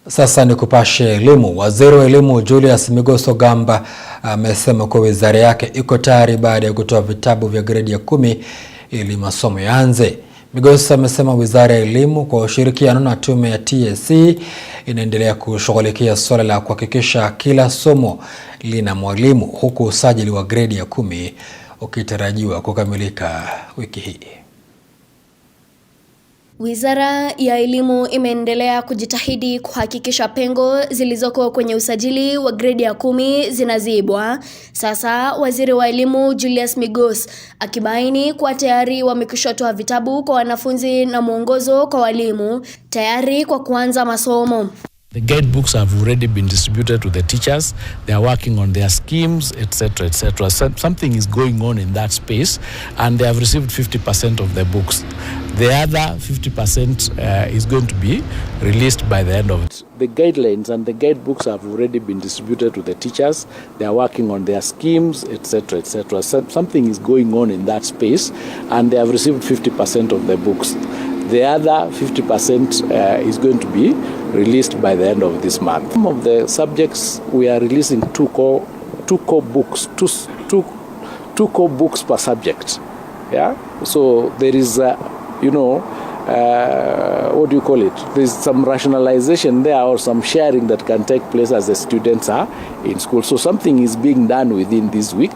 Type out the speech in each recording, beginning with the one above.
Sasa ni kupashe elimu. Waziri wa Elimu Julius Migos Ogamba amesema kuwa wizara yake iko tayari baada ya kutoa vitabu vya gredi ya 10 ili masomo yaanze. Migos amesema wizara ya elimu kwa ushirikiano na tume ya TSC inaendelea kushughulikia suala la kuhakikisha kila somo lina mwalimu, huku usajili wa gredi ya 10 ukitarajiwa kukamilika wiki hii. Wizara ya Elimu imeendelea kujitahidi kuhakikisha pengo zilizoko kwenye usajili wa gredi ya 10 zinazibwa. Sasa Waziri wa Elimu Julius Migos akibaini kuwa tayari wamekwisha vitabu kwa wanafunzi na mwongozo kwa walimu tayari kwa kuanza masomo. The guidebooks have already been distributed to the teachers. They are working on their schemes, etc., etc. Something is going on in that space, and they have received 50% of the books. The other 50% is going to be released by the end of it. The guidelines and the guidebooks have already been distributed to the teachers. They are working on their schemes, etc., etc. Something is going on in that space, and they have received 50% of the books. The other 50% is going to be released by the end of this month. Some of the subjects we are releasing two core books per subject. Yeah. So there is, what do you call it? There's some rationalization there, or some sharing that can take place as the students are in school. So something is being done within this week,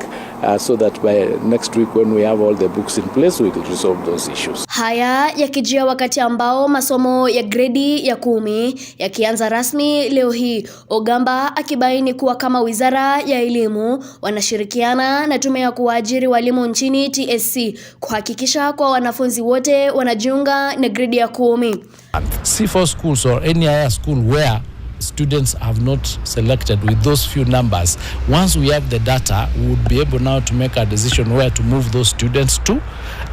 so that by next week when we have all the books in place, we will resolve those issues. Haya yakijia wakati ambao masomo ya gredi ya 10 yakianza rasmi leo hii, Ogamba akibaini kuwa kama wizara ya elimu wanashirikiana na tume ya kuajiri walimu nchini TSC kuhakikisha kwa wanafunzi wote wanajiunga na gredi ya 10. C4 schools or any other school where students have not selected with those few numbers, once we have the data, we would be able now to make a decision where to move those students to,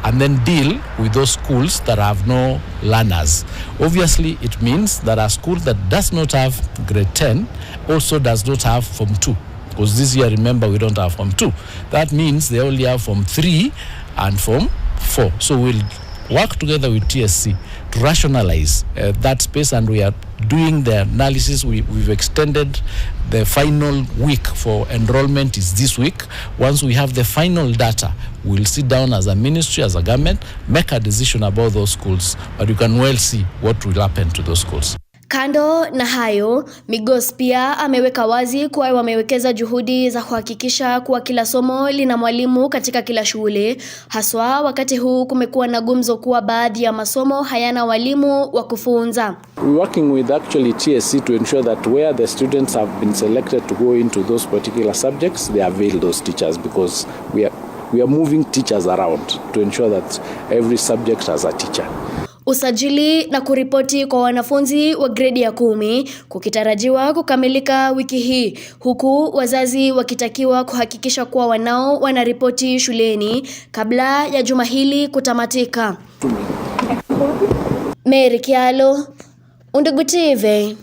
and then deal with those schools that have no learners. Obviously, it means that a school that does not have grade 10 also does not have Form 2. Because this year, remember, we don't have Form 2. That means they only have Form 3 and Form 4. So we'll work together with TSC to rationalize that space, and we are doing the analysis. We've extended the final week for enrollment is this week. Once we have the final data, we'll sit down as a ministry, as a government, make a decision about those schools, but you can well see what will happen to those schools. Kando na hayo, Migos pia ameweka wazi kuwa wamewekeza juhudi za kuhakikisha kuwa kila somo lina mwalimu katika kila shule. Haswa wakati huu kumekuwa na gumzo kuwa baadhi ya masomo hayana walimu wa kufunza. We're working with actually TSC to ensure that where the students have been selected to go into those particular subjects, they avail those teachers, because we are moving teachers around to ensure that every subject has a teacher. Usajili na kuripoti kwa wanafunzi wa gredi ya 10 kukitarajiwa kukamilika wiki hii, huku wazazi wakitakiwa kuhakikisha kuwa wanao wanaripoti shuleni kabla ya juma hili kutamatika. Mary Kialo, Undugu TV.